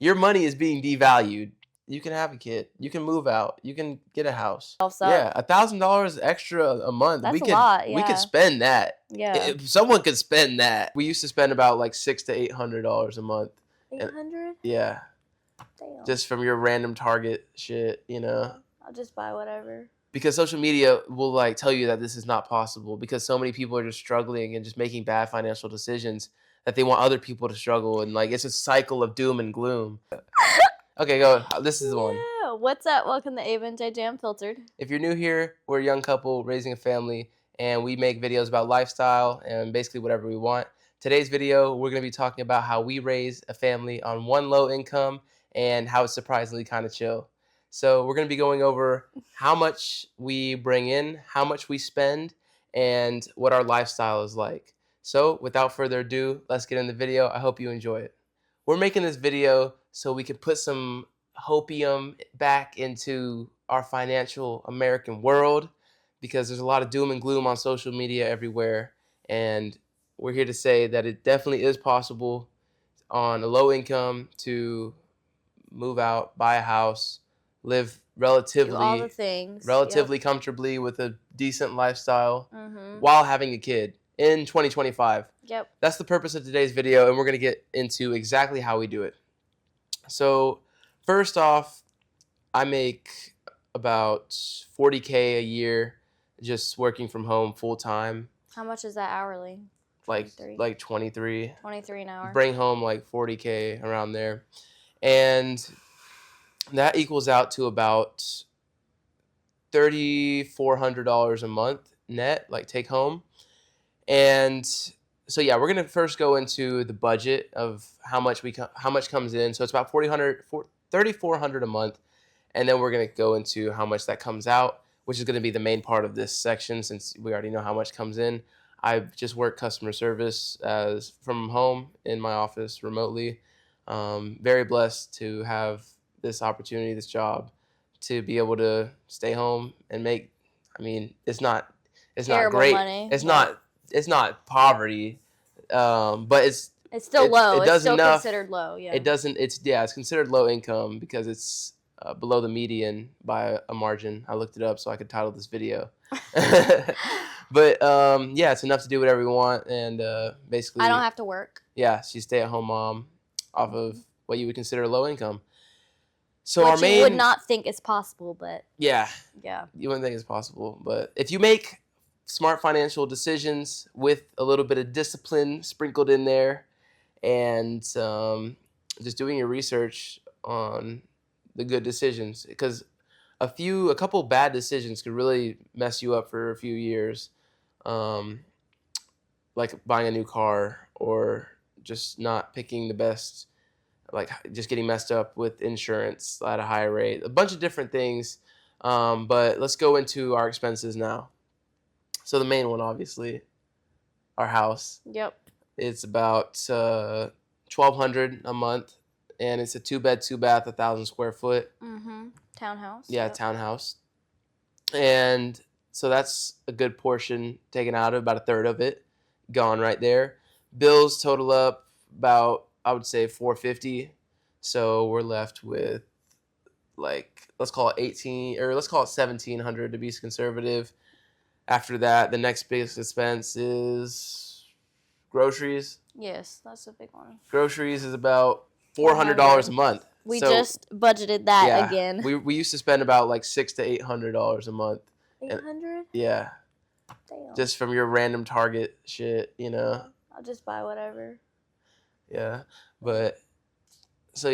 Your money is being devalued. You can have a kid. You can move out. You can get a house. Also, Yeah, $1,000 extra a month. That's a lot, We could yeah. spend that. Yeah. If someone could spend that. We used to spend about like $600 to $800 a month. 800? Yeah. Damn. Just from your random Target shit, you know. I'll just buy whatever. Because social media will like tell you that this is not possible because so many people are just struggling and just making bad financial decisions that they want other people to struggle, and like it's a cycle of doom and gloom. Okay, go. This is the one. What's up? Welcome to Ava and JJ Unfiltered. If you're new here, we're a young couple raising a family, and we make videos about lifestyle and basically whatever we want. Today's video, we're going to be talking about how we raise a family on one low income and how it's surprisingly kind of chill. So we're going to be going over how much we bring in, how much we spend, and what our lifestyle is like. So without further ado, let's get in the video. I hope you enjoy it. We're making this video so we can put some hopium back into our financial American world because there's a lot of doom and gloom on social media everywhere. And we're here to say that it definitely is possible on a low income to move out, buy a house, live relatively all the things, comfortably with a decent lifestyle while having a kid in 2025. Yep. That's the purpose of today's video, and we're going to get into exactly how we do it. So first off, I make about $40K a year just working from home full time. How much is that hourly? Like 23. 23 an hour. Bring home like $40K around there. And that equals out to about $3,400 a month net, like take home. And so yeah, we're gonna first go into the budget of how much comes in. So it's about $3,400 a month, and then we're gonna go into how much that comes out, which is gonna be the main part of this section since we already know how much comes in. I just work customer service from home in my office remotely. Very blessed to have this opportunity, this job, to be able to stay home and make. I mean, it's not great. Money, It's not poverty, but it's still low. It does it's still enough. Considered low. Yeah. It doesn't. It's considered low income because it's below the median by a margin. I looked it up so I could title this video. But yeah, it's enough to do whatever we want, and basically I don't have to work. Yeah, she's a stay-at-home mom off of what you would consider low income. So Which you would not think is possible, but yeah, you wouldn't think it's possible. But if you make smart financial decisions with a little bit of discipline sprinkled in there, and just doing your research on the good decisions, because a couple bad decisions could really mess you up for a few years, like buying a new car or just not picking the best, like just getting messed up with insurance at a high rate, a bunch of different things. But let's go into our expenses now. So the main one, obviously, our house. Yep. It's about $1,200 a month, and it's a 2-bed, 2-bath, 1,000 square foot. Townhouse. Yeah, yep. Townhouse. And so that's a good portion taken out of, about a third of it gone right there. Bills total up about, I would say, $450. So we're left with, like, let's call it $1,700 to be conservative. After that, the next biggest expense is groceries. Yes, that's a big one. Groceries is about $400 a month. We just budgeted that again. We used to spend about like $600 to $800 a month. 800? Yeah. Damn. Just from your random Target shit, you know. I'll just buy whatever. Yeah, but so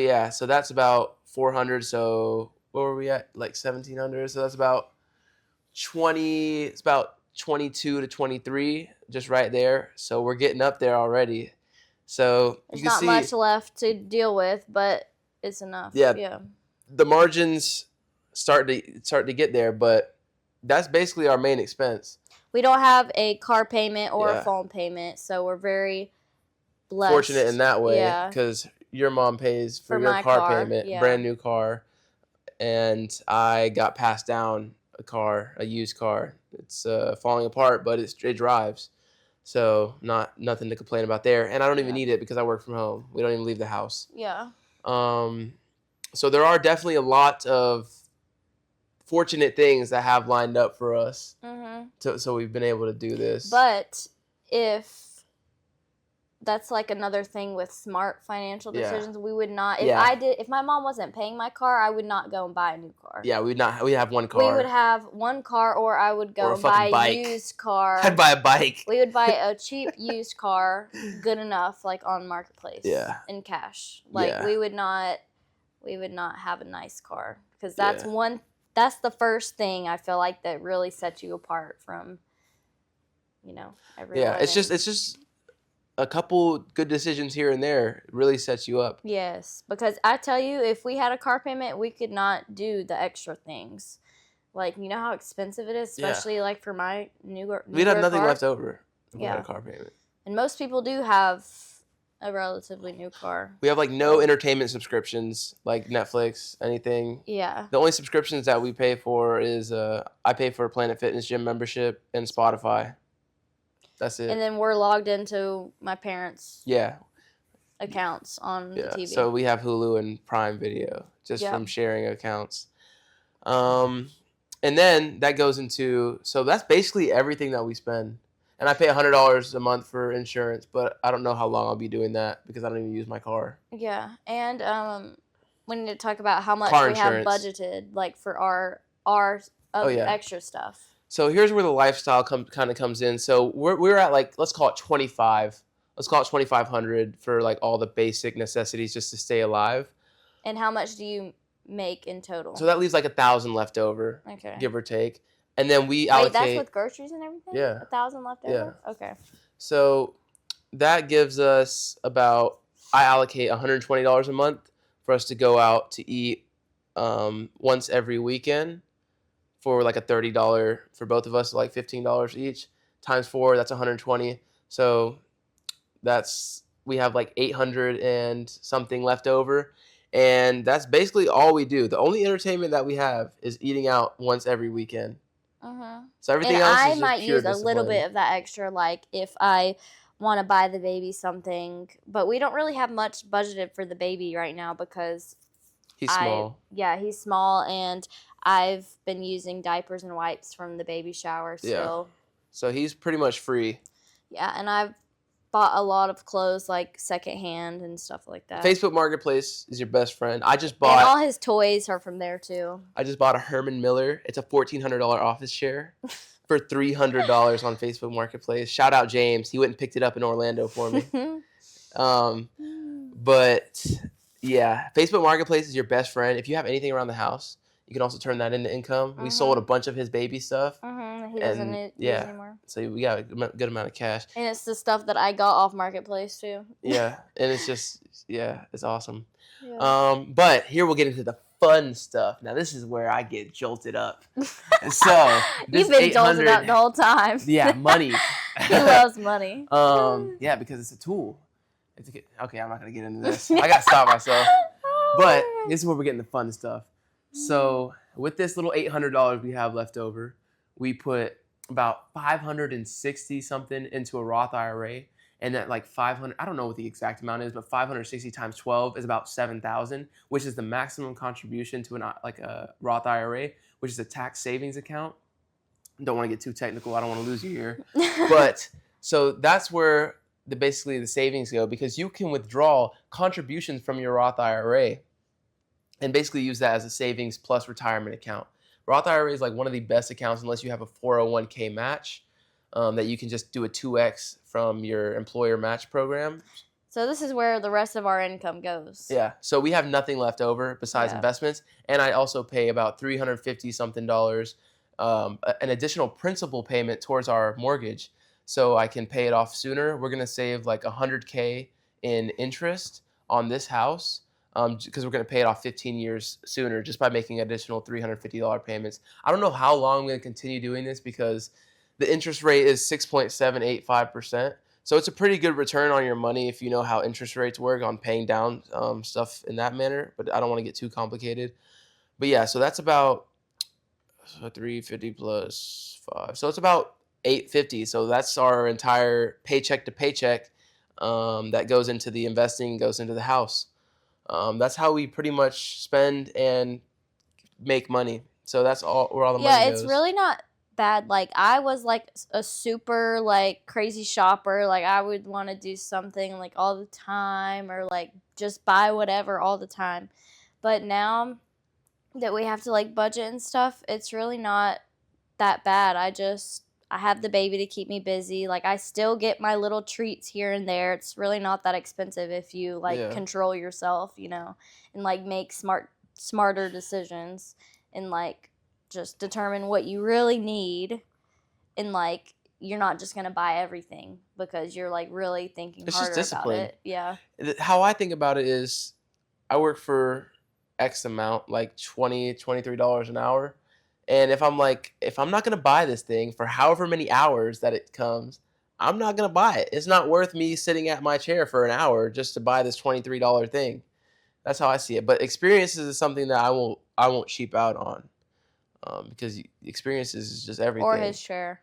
that's about 400. So what were we at? Like 1,700. So that's about 20. It's about 22 to 23, just right there. So we're getting up there already. So there's not much left to deal with, but it's enough. Yeah. The margins start to get there, but that's basically our main expense. We don't have a car payment or a phone payment, so we're very blessed. Fortunate in that way, because your mom pays for your car payment, brand new car, and I got passed down a used car. It's falling apart, but it drives, so nothing to complain about there. And I don't even need it because I work from home. We don't even leave the house. Yeah. So there are definitely a lot of fortunate things that have lined up for us. So we've been able to do this. But if that's like another thing with smart financial decisions, we would not. If my mom wasn't paying my car, I would not go and buy a new car. Yeah, we'd have one car. We would have one car, or I would go and buy a used car. I'd buy a bike. We would buy a cheap used car, good enough, like on Marketplace. Yeah. In cash. Like we would not have a nice car, because that's that's the first thing I feel like that really sets you apart from, everyone. Yeah, it's just a couple good decisions here and there really sets you up. Yes, because I tell you, if we had a car payment, we could not do the extra things. Like, you know how expensive it is, especially like for my newer We'd have nothing car? left over if we had a car payment. And most people do have a relatively new car. We have like no entertainment subscriptions, like Netflix, anything. Yeah. The only subscriptions that we pay for is I pay for a Planet Fitness gym membership and Spotify. That's it. And then we're logged into my parents' accounts on the TV. So we have Hulu and Prime Video just from sharing accounts. And then that goes into, so that's basically everything that we spend. And I pay $100 a month for insurance, but I don't know how long I'll be doing that because I don't even use my car. Yeah, and we need to talk about how much car we insurance. have budgeted, like for our extra stuff. So here's where the lifestyle kind of comes in. So we're at, like, let's call it 25. Let's call it 2,500 for like all the basic necessities just to stay alive. And how much do you make in total? So that leaves like 1,000 left over, give or take. And then we allocate. Wait, that's with groceries and everything? Yeah. 1,000 left over? Yeah. Okay. So that gives us I allocate $120 a month for us to go out to eat once every weekend. For like a $30 for both of us, like $15 each, times 4, that's 120. So we have like 800 and something left over, and that's basically all we do. The only entertainment that we have is eating out once every weekend. So everything else is just might pure use discipline. a little bit of that extra, like if I want to buy the baby something, but we don't really have much budgeted for the baby right now because he's small. He's small, and I've been using diapers and wipes from the baby shower still. Yeah. So he's pretty much free. Yeah, and I've bought a lot of clothes, like secondhand and stuff like that. Facebook Marketplace is your best friend. I just bought... And all his toys are from there, too. I just bought a Herman Miller. It's a $1,400 office chair for $300 on Facebook Marketplace. Shout out James. He went and picked it up in Orlando for me. But... yeah, Facebook Marketplace is your best friend. If you have anything around the house, you can also turn that into income. We sold a bunch of his baby stuff. He doesn't use anymore. So we got a good amount of cash. And it's the stuff that I got off Marketplace, too. Yeah, and it's just, it's awesome. Yeah. But here we'll get into the fun stuff. Now, this is where I get jolted up. So you've been jolted up the whole time. Yeah, money. He loves money. Yeah, because it's a tool. Okay, I'm not going to get into this. I got to stop myself. But this is where we're getting the fun stuff. So with this little $800 we have left over, we put about 560 something into a Roth IRA. And that like 500, I don't know what the exact amount is, but 560 times 12 is about 7,000, which is the maximum contribution to a Roth IRA, which is a tax savings account. Don't want to get too technical. I don't want to lose you here. But so that's where basically the savings go, because you can withdraw contributions from your Roth IRA and basically use that as a savings plus retirement account. Roth IRA is like one of the best accounts unless you have a 401k match that you can just do a 2x from your employer match program. So this is where the rest of our income goes. Yeah. So we have nothing left over besides investments. And I also pay about $350 something, an additional principal payment towards our mortgage. So I can pay it off sooner. We're going to save like $100K in interest on this house because we're going to pay it off 15 years sooner just by making additional $350 payments. I don't know how long I'm going to continue doing this because the interest rate is 6.785%. So it's a pretty good return on your money if you know how interest rates work on paying down stuff in that manner. But I don't want to get too complicated. But yeah, so that's about 350 plus 5. So it's about $850. So that's our entire paycheck to paycheck that goes into the investing, goes into the house. That's how we pretty much spend and make money. So that's all where all the money Yeah, it's goes. really not bad. Like I was like a super like crazy shopper. Like I would want to do something like all the time or like just buy whatever all the time. But now that we have to like budget and stuff, it's really not that bad. I have the baby to keep me busy. Like I still get my little treats here and there. It's really not that expensive if you like Yeah. control yourself, and like make smarter decisions and like just determine what you really need and like you're not just going to buy everything because you're like really thinking It's just harder about discipline. it. Yeah. How I think about it is I work for X amount, like $23 an hour. And if I'm not gonna buy this thing for however many hours that it comes, I'm not gonna buy it. It's not worth me sitting at my chair for an hour just to buy this $23 thing. That's how I see it. But experiences is something that I won't cheap out on, because experiences is just Or everything. his chair.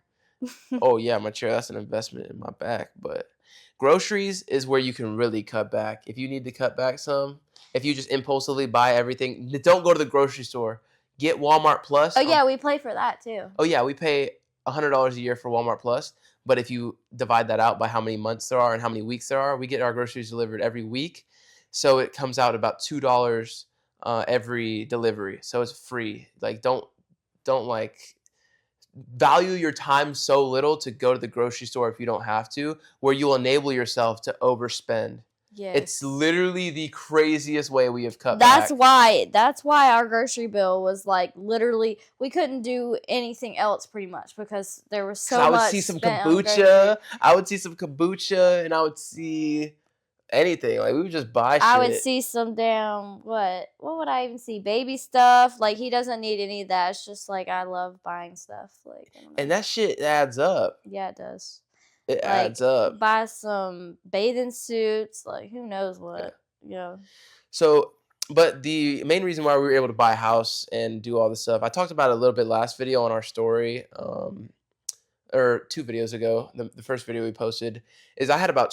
Oh yeah, my chair, that's an investment in my back. But groceries is where you can really cut back. If you need to cut back some, if you just impulsively buy everything, don't go to the grocery store. Get Walmart Plus. Oh yeah, we play for that too. Oh yeah, we pay $100 a year for Walmart Plus. But if you divide that out by how many months there are and how many weeks there are, we get our groceries delivered every week. So it comes out about $2 every delivery. So it's free. Like don't like value your time so little to go to the grocery store if you don't have to, where you'll enable yourself to overspend. It's Yes. literally the craziest way we have cut That's back. that's why our grocery bill was like literally we couldn't do anything else pretty much because there was so I would much see some spent on groceries. kombucha. I would see some kombucha, and I would see anything. Like we would just buy shit. I would see some damn what would I even see? Baby stuff. Like he doesn't need any of that. It's just like I love buying stuff. Like I don't know. And that shit adds up. Yeah, it does. It Like adds up. buy some bathing suits. Like who knows what? Yeah. So, but the main reason why we were able to buy a house and do all this stuff, I talked about it a little bit last video on our story, or 2 videos ago. The first video we posted is we had about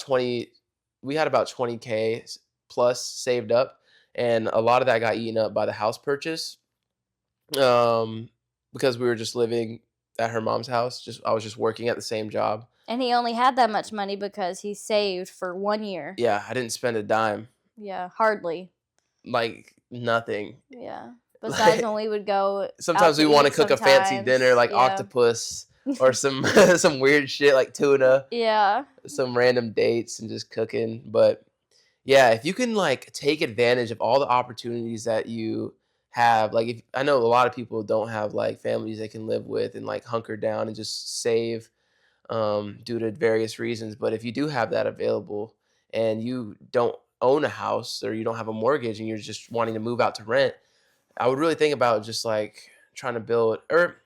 20K plus saved up, and a lot of that got eaten up by the house purchase, because we were just living at her mom's house. I was just working at the same job. And he only had that much money because he saved for 1 year. Yeah, I didn't spend a dime. Yeah, hardly. Like nothing. Yeah. Besides when we would go. Sometimes we want to cook a fancy dinner like octopus or some some weird shit like tuna. Yeah. Some random dates and just cooking. But yeah, if you can like take advantage of all the opportunities that you have, like I know a lot of people don't have like families they can live with and like hunker down and just save, due to various reasons. But if you do have that available and you don't own a house or you don't have a mortgage and you're just wanting to move out to rent, I would really think about just like trying to build, or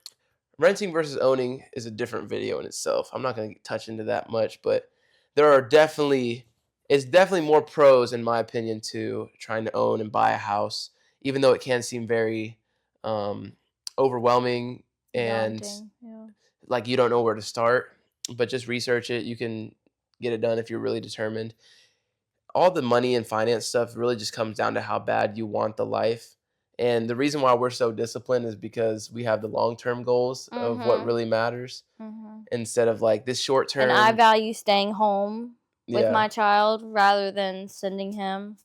renting versus owning is a different video in itself. I'm not going to touch into that much, but it's definitely more pros in my opinion to trying to own and buy a house, even though it can seem very overwhelming and daunting, yeah. like you don't know where to start. But just research it. You can get it done if you're really determined. All the money and finance stuff really just comes down to how bad you want the life. And the reason why we're so disciplined is because we have the long-term goals of what really matters, instead of like this short-term. And I value staying home with my child rather than sending him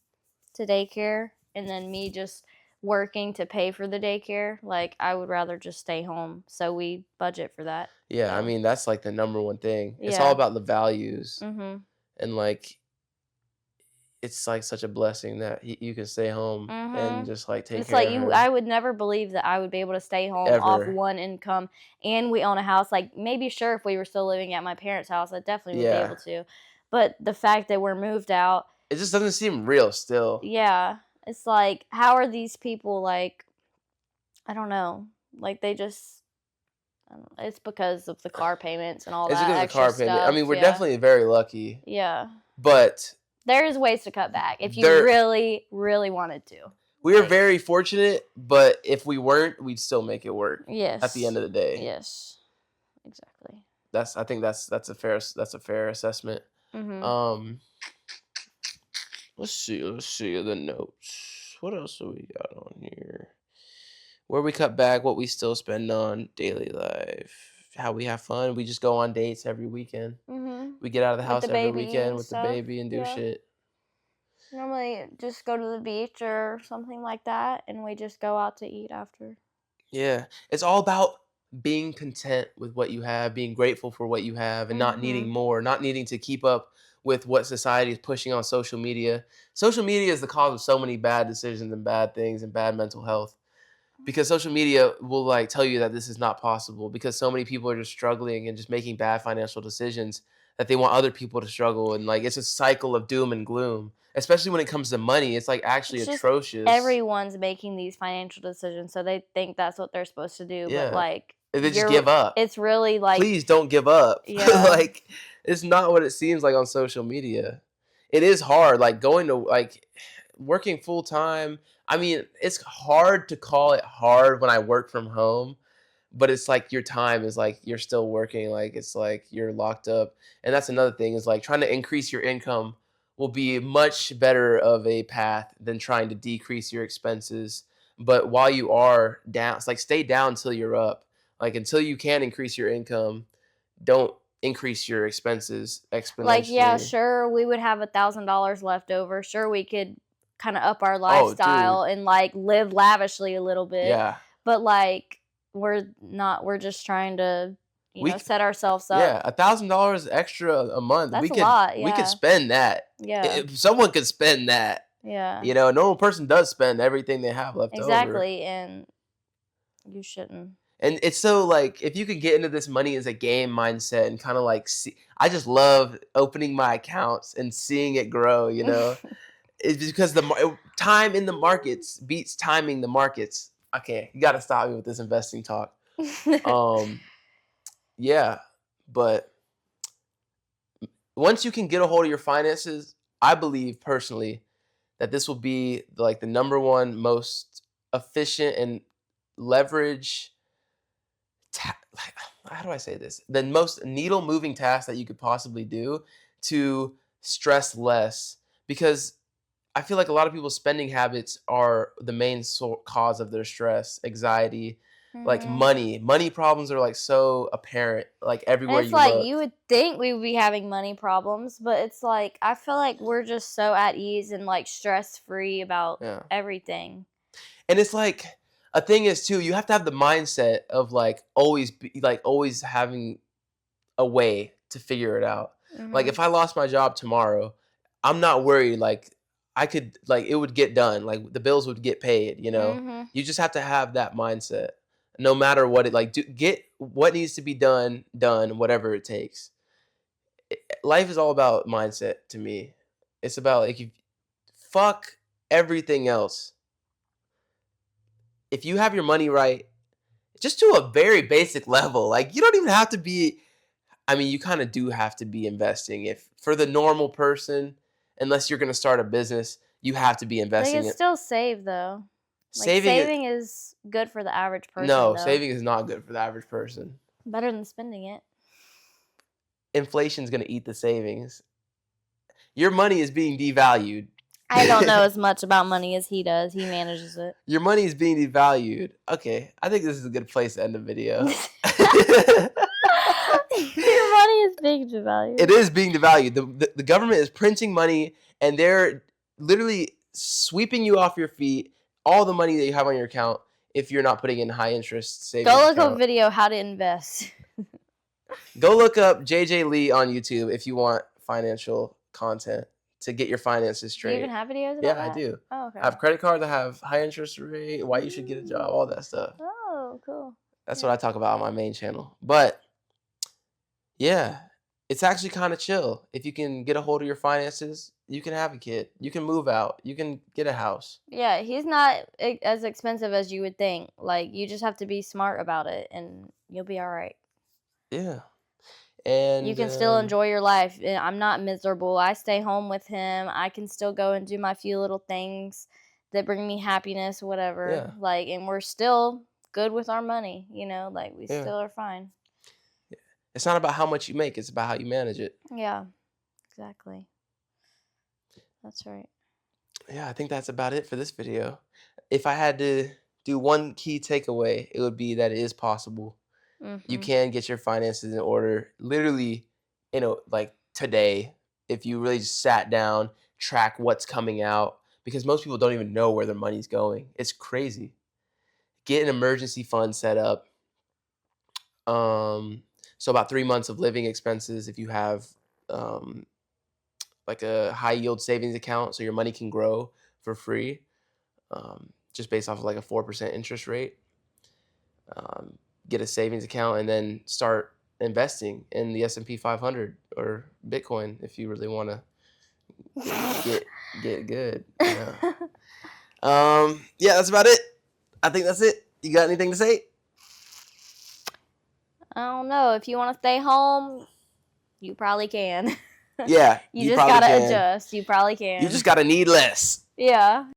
to daycare and then me just working to pay for the daycare. Like I would rather just stay home, so we budget for that. Yeah, I mean that's like the number one thing. It's all about the values, and like it's like such a blessing that you can stay home and just like take care of her. I would never believe that I would be able to stay home off one income, and we own a house. Like maybe sure if we were still living at my parents' house, I definitely would be able to. But the fact that we're moved out, it just doesn't seem real still. Yeah. It's like, how are these people like, I don't know, like they just, it's because of the car payments and all that. It's because of the car payment. I mean, we're definitely very lucky. Yeah. But there's ways to cut back if you really, really wanted to. We are very fortunate, but if we weren't, we'd still make it work. Yes. At the end of the day. Yes. Exactly. I think that's a fair assessment. Let's see. Let's see the notes. What else do we got on here? Where we cut back, what we still spend on daily life, how we have fun. We just go on dates every weekend. Mhm. We get out of the With the house every baby weekend and with the stuff. baby and do Yeah. shit. Normally just go to the beach or something like that, and we just go out to eat after. Yeah. It's all about being content with what you have, being grateful for what you have, and not needing Mhm. more, not needing to keep up with what society is pushing on social media. Social media is the cause of so many bad decisions and bad things and bad mental health. Because social media will like tell you that this is not possible because so many people are just struggling and just making bad financial decisions that they want other people to struggle, and like it's a cycle of doom and gloom, especially when it comes to money. It's like actually It's just atrocious. everyone's making these financial decisions, so they think that's what they're supposed to do, but, Yeah, like, if they just give up, it's really, like please don't give up. yeah. Like it's not what it seems like on social media. It is hard, like going to like working full time. I mean, it's hard to call it hard when I work from home, but it's like your time is like you're still working, like it's like you're locked up. And that's another thing, is like trying to increase your income will be much better of a path than trying to decrease your expenses. But while you are down, it's like stay down until you're up. Like until you can increase your income, don't increase your expenses Like, yeah, exponentially. sure, we would have $1,000 left over. Sure, we could kinda up our Oh dude, lifestyle and, like, live lavishly a little bit, yeah. but, like, we're just trying to, we set ourselves up. Yeah, $1,000 extra a month. That's a lot, We could yeah. spend that. Yeah. If someone could spend that, Yeah. a normal person does spend everything they have left over. Exactly, and you shouldn't. And it's so like if you could get into this money as a game mindset and kind of like see, I just love opening my accounts and seeing it grow. It's because time in the markets beats timing the markets. Okay, you got to stop me with this investing talk. Um, yeah, but once you can get a hold of your finances, I believe personally that this will be like the number one most efficient and leverage like, how do I say this? The most needle moving task that you could possibly do to stress less, because I feel like a lot of people's spending habits are the main cause of their stress, anxiety, like Mhm. money problems are like so apparent like And everywhere it's you like look. you would think we would be having money problems, but it's like I feel like we're just so at ease and like stress free about Yeah. everything. And it's like a thing is too, you have to have the mindset of like always having a way to figure it out. Like Mhm. if I lost my job tomorrow, I'm not worried. Like I could like it would get done. Like the bills would get paid. Mhm. You just have to have that mindset. No matter what it like get what needs to be done, whatever it takes. Life is all about mindset to me. It's about like you fuck everything else. If you have your money right, just to a very basic level, like you don't even have to be, I mean, you kind of do have to be investing. If for the normal person, unless you're going to start a business, you have to be They can investing it. still save though. Like Saving it, saving is good for the average person no, though. saving is not good for the average person. Better than spending it. Inflation's going to eat the savings. Your money is being devalued. I don't know as much about money as he does. He manages it. Your money is being devalued. Okay, I think this is a good place to end the video. Your money is being devalued. It is being devalued. The government is printing money, and they're literally sweeping you off your feet all the money that you have on your account if you're not putting in high interest savings Go look up a account. video how to invest. Go look up JJ Lee on YouTube if you want financial content to get your finances Do you even straight. have videos about Yeah, that? I do. Oh, okay. I have credit cards that have high interest rate, why you should get a job, all that stuff. Oh, cool. That's Yeah. what I talk about on my main channel. But yeah, it's actually kind of chill. If you can get a hold of your finances, you can have a kid. You can move out. You can get a house. Yeah, he's not as expensive as you would think. Like, you just have to be smart about it and you'll be all right. Yeah. You And can still enjoy your life. I'm not miserable. I stay home with him. I can still go and do my few little things that bring me happiness, whatever. yeah, Like, and we're still good with our money, like we yeah. still are fine. It's not about how much you make, it's about how you manage it. Yeah, exactly. That's right. Yeah, I think that's about it for this video. If I had to do one key takeaway, it would be that it is possible. You Mhm. can get your finances in order literally, like today, if you really just sat down, track what's coming out, because most people don't even know where their money's going. It's crazy. Get an emergency fund set up. So about 3 months of living expenses if you have um, like a high yield savings account, so your money can grow for free, just based off of like a 4% interest rate. Um, get a savings account and then start investing in the S&P 500 or Bitcoin if you really want to get get good. Yeah. Yeah, that's about it. I think that's it. You got anything to say? I don't know. If you want to stay home, you probably can. Yeah, You you just probably gotta can. adjust. You probably You can. just gotta need less. Yeah.